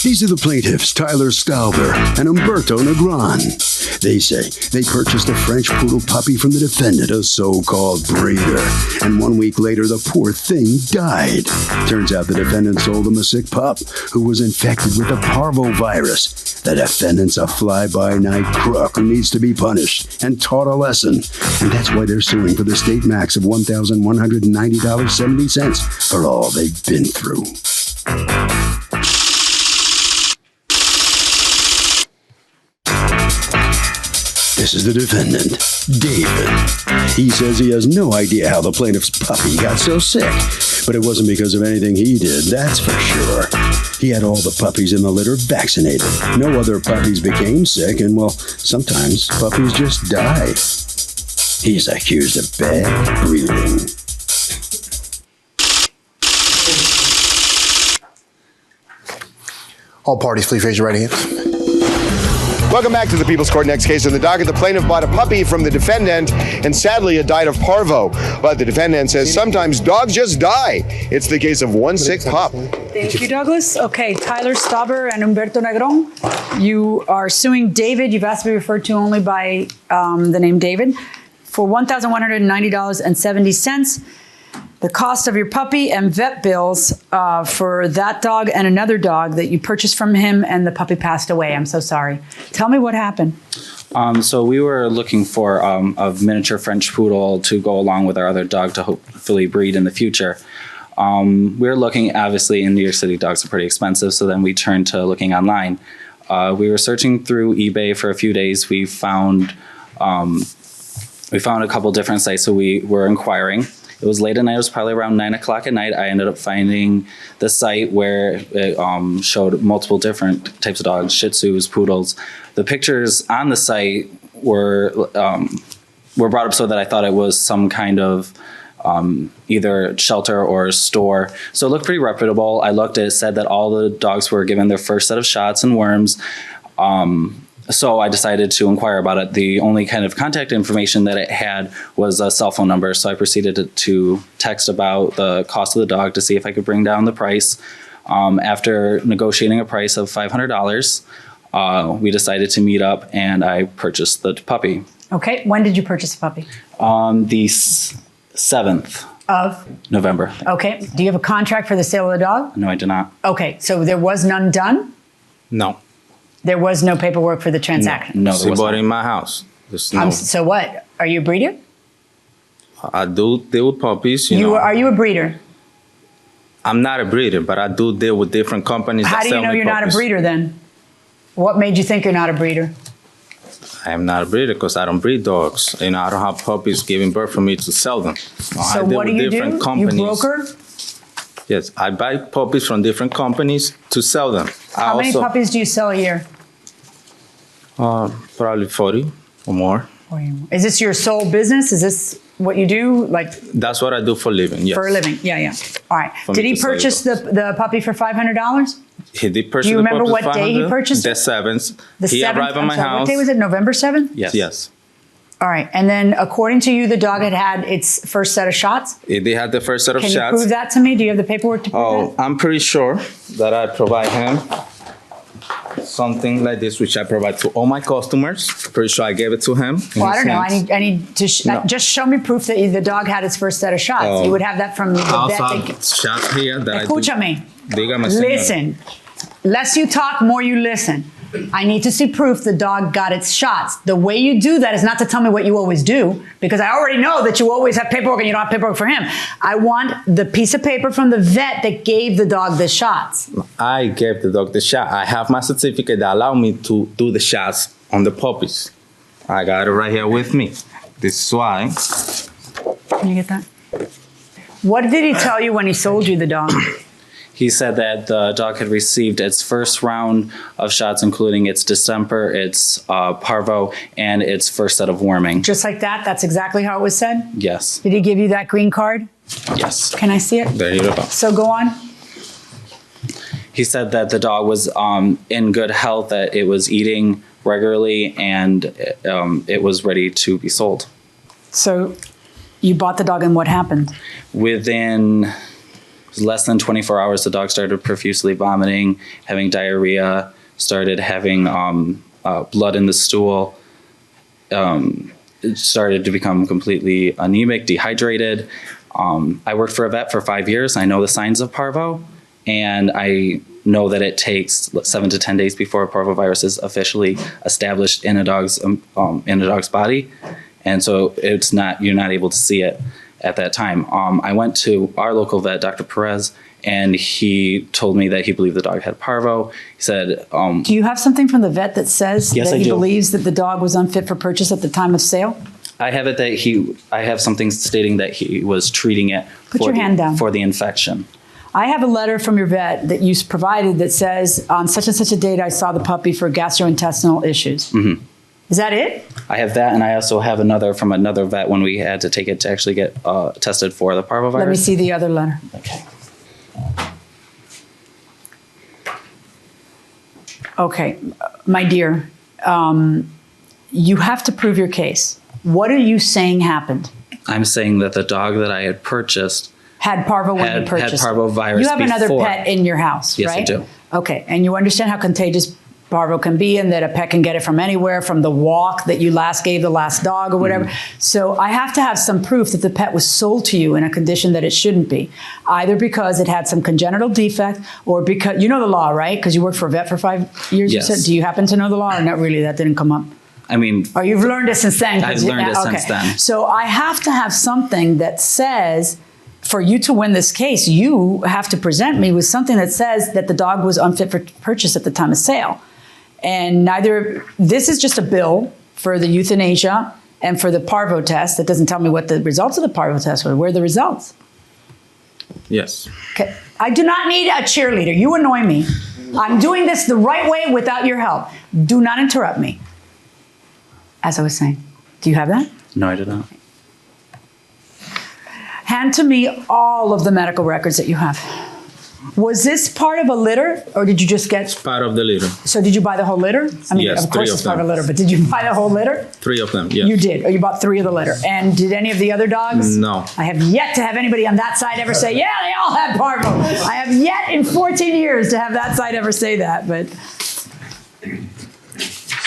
These are the plaintiffs, Tyler Stauber and Umberto Negron. They say they purchased a French poodle puppy from the defendant, a so-called breeder. And 1 week later, the poor thing died. Turns out the defendant sold them a sick pup who was infected with the parvovirus. The defendant's a fly-by-night crook who needs to be punished and taught a lesson. And that's why they're suing for the state max of $1,190.70 for all they've been through. This is the defendant, David. He says he has no idea how the plaintiff's puppy got so sick, but it wasn't because of anything he did, that's for sure. He had all the puppies in the litter vaccinated. No other puppies became sick, and well, sometimes puppies just die. He's accused of bad breeding. All parties, please raise your right hands. Welcome back to the People's Court. Next case in the docket. The plaintiff bought a puppy from the defendant, and sadly it died of parvo. But the defendant says sometimes dogs just die. It's the case of one sick pup. Thank you, Douglas. Okay, Tyler Stauber and Umberto Negron, you are suing David. You've asked to be referred to only by the name David for $1,190.70. The cost of your puppy and vet bills for that dog and another dog that you purchased from him, and the puppy passed away. I'm so sorry. Tell me what happened. So we were looking for a miniature French poodle to go along with our other dog to hopefully breed in the future. We were looking, obviously, in New York City, dogs are pretty expensive, so then we turned to looking online. We were searching through eBay for a few days. We found a couple different sites, so we were inquiring. It was late at night. It was probably around 9 o'clock at night. I ended up finding the site where it showed multiple different types of dogs, Shih Tzus, poodles. The pictures on the site were brought up so that I thought it was some kind of either shelter or store. So it looked pretty reputable. I looked, it said that all the dogs were given their first set of shots and worms. So I decided to inquire about it. The only kind of contact information that it had was a cell phone number. So I proceeded to text about the cost of the dog to see if I could bring down the price. After negotiating a price of $500, we decided to meet up, and I purchased the puppy. Okay, when did you purchase the puppy? The 7th of November. Okay, do you have a contract for the sale of the dog? No, I do not. Okay, so there was none done? No. There was no paperwork for the transaction? No, She there was bought not. in my house. There's no. So what? Are you a breeder? I do deal with puppies. You know. Are you a breeder? I'm not a breeder, but I do deal with different companies. How do you know you're not a breeder then? What made you think you're not a breeder? I am not a breeder because I don't breed dogs. You know, I don't have puppies giving birth for me to sell them. So what do you do? Companies. You broker? Yes, I buy puppies from different companies to sell them. How many puppies do you sell a year? Probably 40 or more. Is this your sole business? Is this what you do? Like That's what I do for a living, yes. For a living, yeah. All right. For Did me he to sell purchase the puppy for $500? He did purchase. Do you the remember puppy what for day he $500. purchased it? The 7th. The He 7th? arrived at my house. What day was it? November 7th? Yes. Yes. All right. And then according to you, the dog had its first set of shots? They had the first set of Can shots. you prove that to me? Do you have the paperwork to prove that? I'm pretty sure that I provide him something like this, which I provide to all my customers. Pretty sure I gave it to him. Well, I don't know. I need to No. just show me proof that the dog had its first set of shots. You would have that from the I also vet. have shots here that Escúchame. Dígame, señor. Listen. Less you talk, more you listen. I need to see proof the dog got its shots. The way you do that is not to tell me what you always do, because I already know that you always have paperwork and you don't have paperwork for him. I want the piece of paper from the vet that gave the dog the shots. I gave the dog the shot. I have my certificate that allow me to do the shots on the puppies. I got it right here with me. This is why. Can you get that? What did he tell you when he sold you the dog? He said that the dog had received its first round of shots, including its distemper, its parvo, and its first set of worming. Just like that? That's exactly how it was said? Yes. Did he give you that green card? Yes. Can I see it? There you go. So go on. He said that the dog was in good health, that it was eating regularly, and it was ready to be sold. So you bought the dog and what happened? Within less than 24 hours, the dog started profusely vomiting, having diarrhea, started having blood in the stool, it started to become completely anemic, dehydrated. I worked for a vet for 5 years. I know the signs of parvo, and I know that it takes 7 to 10 days before parvovirus is officially established in a dog's body, and so you're not able to see it at that time. I went to our local vet, Dr. Perez, and he told me that he believed the dog had parvo. He said, Do you have something from the vet that says Yes, that I he do. believes that the dog was unfit for purchase at the time of sale? I have it that I have something stating that he was treating it Put your hand down. for the infection. I have a letter from your vet that you provided that says, on such and such a date, I saw the puppy for gastrointestinal issues. Mm-hmm. Is that it? I have that, and I also have another from another vet when we had to take it to actually get tested for the parvovirus. Let me see the other letter. Okay. Okay, my dear, you have to prove your case. What are you saying happened? I'm saying that the dog that I had purchased Had parvo when you purchased had parvovirus. You have another before. pet in your house, Yes, right? I do. Okay, and you understand how contagious parvo can be and that a pet can get it from anywhere, from the walk that you last gave the last dog or whatever. So I have to have some proof that the pet was sold to you in a condition that it shouldn't be, either because it had some congenital defect or because, you know the law, right? Because you worked for a vet for 5 years, Yes. you said. Do you happen to know the law or not really? That didn't come up. I mean, Or you've learned it since then? I've learned it since then. So I have to have something that says, for you to win this case, you have to present me with something that says that the dog was unfit for purchase at the time of sale. And this is just a bill for the euthanasia and for the parvo test. That doesn't tell me what the results of the parvo test were. Where are the results? Yes. Okay. I do not need a cheerleader. You annoy me. I'm doing this the right way without your help. Do not interrupt me. As I was saying, do you have that? no, I did not. Hand to me all of the medical records that you have. Was this part of a litter, or did you just get? Part of the litter. So did you buy the whole litter? I mean, Yes, of course three it's of part of a them. litter, but did you buy the whole litter? 3 of them, yes. You did, or you bought 3 of the litter. And did any of the other dogs? No. I have yet to have anybody on that side ever say, yeah, they all had parvo. I have yet in 14 years to have that side ever say that, but.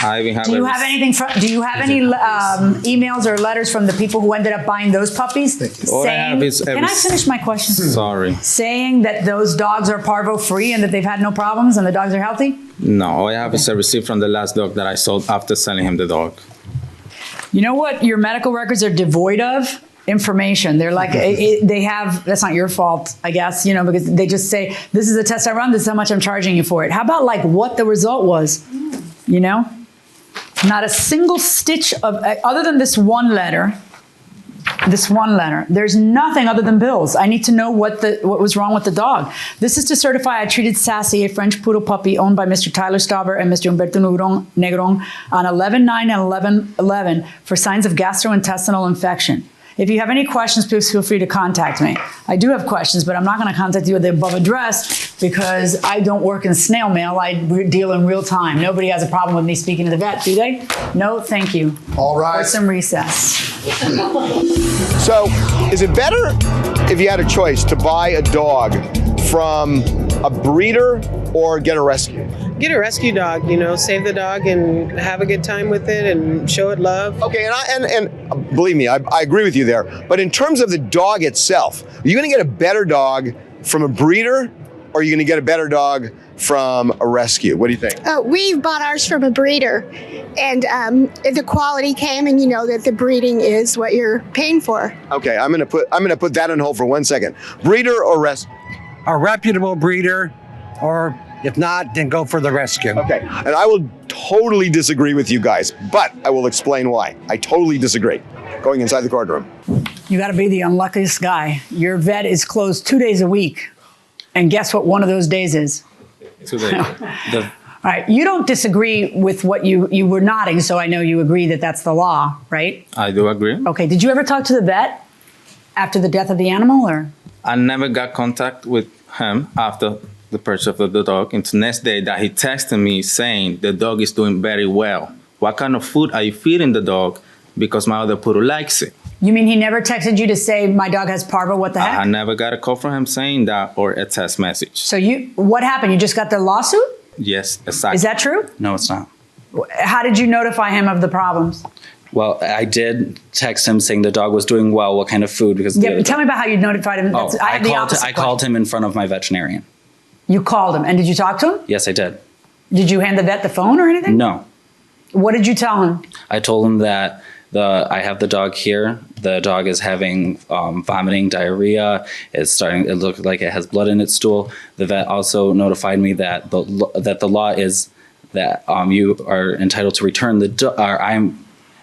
I even have Do you have anything from? Do you have any emails or letters from the people who ended up buying those puppies? All I have is Can I finish my question? Sorry. Saying that those dogs are parvo free and that they've had no problems and the dogs are healthy? No, all I have is a receipt from the last dog that I sold after selling him the dog. You know what your medical records are devoid of? Information. They're like, they have, that's not your fault, I guess, because they just say, this is a test I run, this is how much I'm charging you for it. How about like what the result was, Not a single stitch of, other than this one letter, there's nothing other than bills. I need to know what was wrong with the dog. This is to certify I treated Sassy, a French poodle puppy owned by Mr. Tyler Stauber and Mr. Humberto Negron on 11/9 and 11/11 for signs of gastrointestinal infection. If you have any questions, please feel free to contact me. I do have questions, but I'm not going to contact you at the above address because I don't work in snail mail. I deal in real time. Nobody has a problem with me speaking to the vet, do they? No, thank you. All right. For some recess. So, is it better if you had a choice to buy a dog from a breeder or get a rescue? Get a rescue dog, save the dog and have a good time with it and show it love. Okay, and believe me, I agree with you there. But in terms of the dog itself, are you going to get a better dog from a breeder, or are you going to get a better dog from a rescue? What do you think? We've bought ours from a breeder, and the quality came, and you know that the breeding is what you're paying for. Okay, I'm going to put that on hold for 1 second. Breeder or rescue? A reputable breeder, or if not, then go for the rescue. Okay, and I will totally disagree with you guys, but I will explain why. I totally disagree. Going inside the courtroom. You got to be the unluckiest guy. Your vet is closed 2 days a week. And guess what one of those days is? Today. All right, you don't disagree with what you were nodding, so I know you agree that that's the law, right? I do agree. Okay, did you ever talk to the vet after the death of the animal, or? I never got contact with him after the purchase of the dog. And the next day that he texted me saying the dog is doing very well. What kind of food are you feeding the dog? Because my other poodle likes it. You mean he never texted you to say, my dog has parvo, what the heck? I never got a call from him saying that or a text message. So what happened? You just got the lawsuit? Yes, exactly. Is that true? No, it's not. How did you notify him of the problems? Well, I did text him saying the dog was doing well, what kind of food, because Tell me about how you notified him. Oh, I called him in front of my veterinarian. You called him, and did you talk to him? Yes, I did. Did you hand the vet the phone or anything? No. What did you tell him? I told him that I have the dog here. The dog is having vomiting, diarrhea. It looks like it has blood in its stool. The vet also notified me that the law is that you are entitled to return the dog.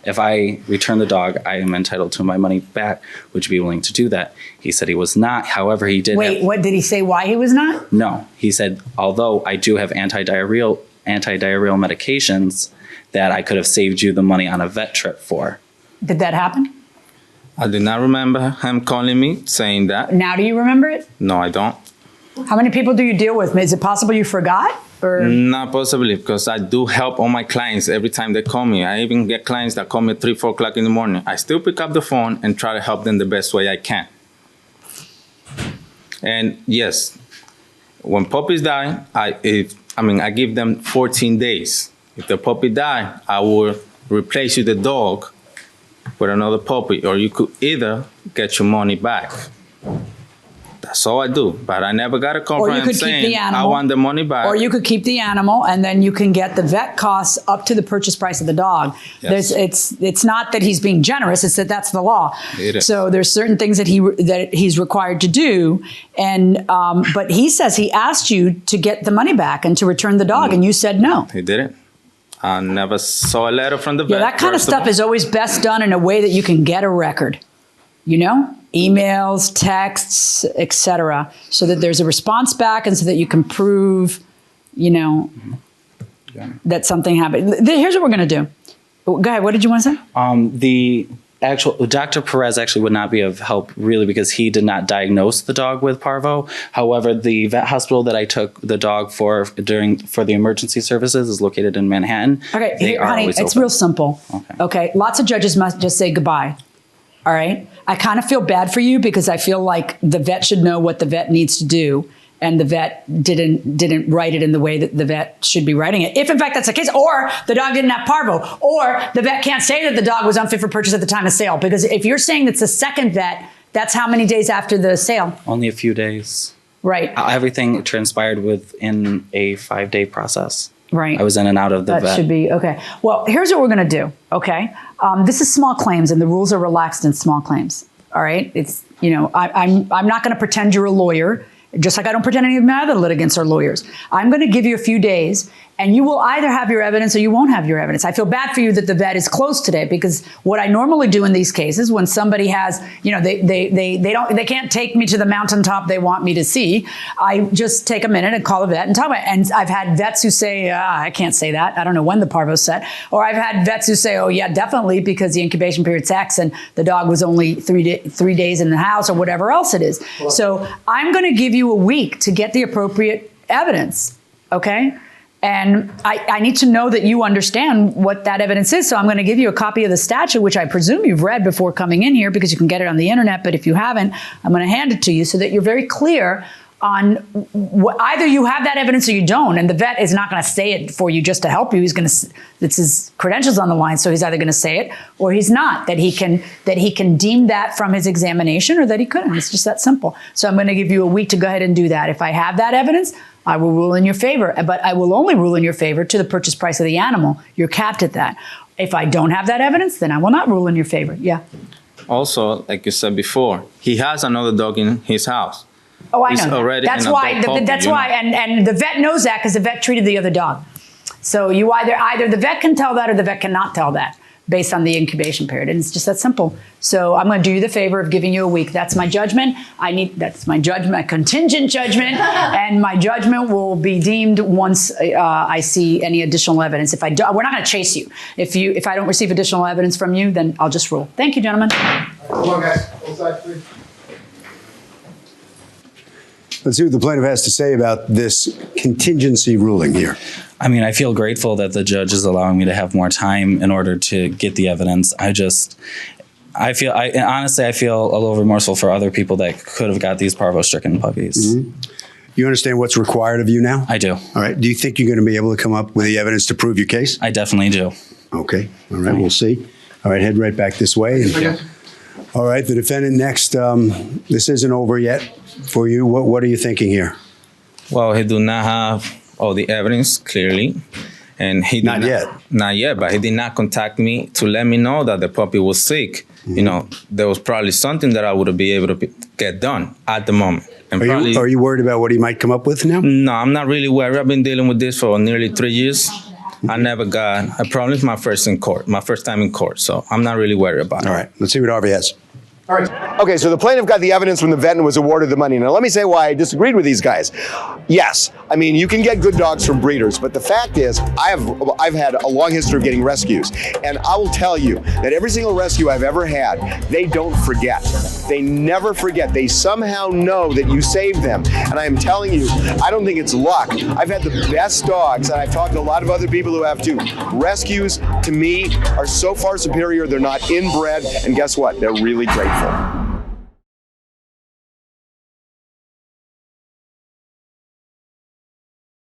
If I return the dog, I am entitled to my money back. Would you be willing to do that? He said he was not. However, he did. Wait, what did he say? Why he was not? No, he said although I do have anti-diarrheal medications that I could have saved you the money on a vet trip for. Did that happen? I did not remember him calling me saying that. Now do you remember it? No, I don't. How many people do you deal with? Is it possible you forgot? Or? Not possibly, because I do help all my clients every time they call me. I even get clients that call me at 3, 4 o'clock in the morning. I still pick up the phone and try to help them the best way I can. And yes, when puppies die, I give them 14 days. If the puppy die, I will replace you the dog with another puppy, or you could either get your money back. That's all I do. But I never got a call from him saying, I want the money back. Or you could keep the animal, and then you can get the vet costs up to the purchase price of the dog. Yes. It's not that he's being generous, it's that that's the law. It is. So there's certain things that he's required to do. And but he says he asked you to get the money back and to return the dog, and you said no. He didn't. I never saw a letter from the vet. Yeah, that kind of stuff is always best done in a way that you can get a record. You know? Emails, texts, etc., so that there's a response back and so that you can prove, that something happened. Here's what we're going to do. Go ahead. What did you want to say? Dr. Perez actually would not be of help really because he did not diagnose the dog with parvo. However, the vet hospital that I took the dog for the emergency services is located in Manhattan. Okay, honey, it's real simple. Okay, lots of judges must just say goodbye. All right. I kind of feel bad for you because I feel like the vet should know what the vet needs to do, and the vet didn't write it in the way that the vet should be writing it. If in fact that's the case, or the dog didn't have parvo, or the vet can't say that the dog was unfit for purchase at the time of sale, because if you're saying it's the second vet, that's how many days after the sale? Only a few days. Right. Everything transpired within a 5-day process. Right. I was in and out of the vet. That should be, okay. Well, here's what we're going to do, okay? This is small claims, and the rules are relaxed in small claims, all right? It's, I'm not going to pretend you're a lawyer, just like I don't pretend any of my other litigants are lawyers. I'm going to give you a few days, and you will either have your evidence or you won't have your evidence. I feel bad for you that the vet is closed today, because what I normally do in these cases, when somebody has, they can't take me to the mountaintop they want me to see, I just take a minute and call the vet and talk about it. And I've had vets who say, I can't say that. I don't know when the parvo's set. Or I've had vets who say, oh yeah, definitely, because the incubation period's X and the dog was only 3 days in the house, or whatever else it is. Well, so I'm going to give you a week to get the appropriate evidence, okay? And I need to know that you understand what that evidence is. So I'm going to give you a copy of the statute, which I presume you've read before coming in here, because you can get it on the internet. But if you haven't, I'm going to hand it to you so that you're very clear on either you have that evidence or you don't. And the vet is not going to say it for you just to help you. He's going to, it's his credentials on the line. So he's either going to say it or he's not, that he can deem that from his examination, or that he couldn't. It's just that simple. So I'm going to give you a week to go ahead and do that. If I have that evidence, I will rule in your favor, but I will only rule in your favor to the purchase price of the animal. You're capped at that. If I don't have that evidence, then I will not rule in your favor. Yeah. Also, like you said before, he has another dog in his house. Oh, I know. He's already that's in a why. dog puppy, that's why, and the vet knows that because the vet treated the other dog. So you either the vet can tell that or the vet cannot tell that based on the incubation period, and it's just that simple. So I'm going to do you the favor of giving you a week. That's my judgment. That's my judgment, my contingent judgment, and my judgment will be deemed once I see any additional evidence. If I do, we're not going to chase you. If I don't receive additional evidence from you, then I'll just rule. Thank you, gentlemen. Come on, guys. Both sides, please. Let's see what the plaintiff has to say about this contingency ruling here. I mean, I feel grateful that the judge is allowing me to have more time in order to get the evidence. I feel a little remorseful for other people that could have got these parvo-stricken puppies. You understand what's required of you now? I do. All right. Do you think you're going to be able to come up with the evidence to prove your case? I definitely do. Okay. All right. We'll see. All right. Head right back this way. All right. The defendant next. This isn't over yet for you. What are you thinking here? Well, he do not have all the evidence clearly. And he Not yet. Not yet, but he did not contact me to let me know that the puppy was sick. You know, there was probably something that I would be able to get done at the moment. And Are you worried about what he might come up with now? No, I'm not really worried. I've been dealing with this for nearly 3 years. I never got a problem. It's my first time in court, so I'm not really worried about it. All right. Let's see what Harvey has. All right. Okay, so the plaintiff got the evidence from the vet and was awarded the money. Now, let me say why I disagreed with these guys. Yes, I mean, you can get good dogs from breeders, but the fact is, I've had a long history of getting rescues, and I will tell you that every single rescue I've ever had, they don't forget. They never forget. They somehow know that you saved them. And I am telling you, I don't think it's luck. I've had the best dogs, and I've talked to a lot of other people who have too. Rescues, to me, are so far superior, they're not inbred, and guess what? They're really grateful.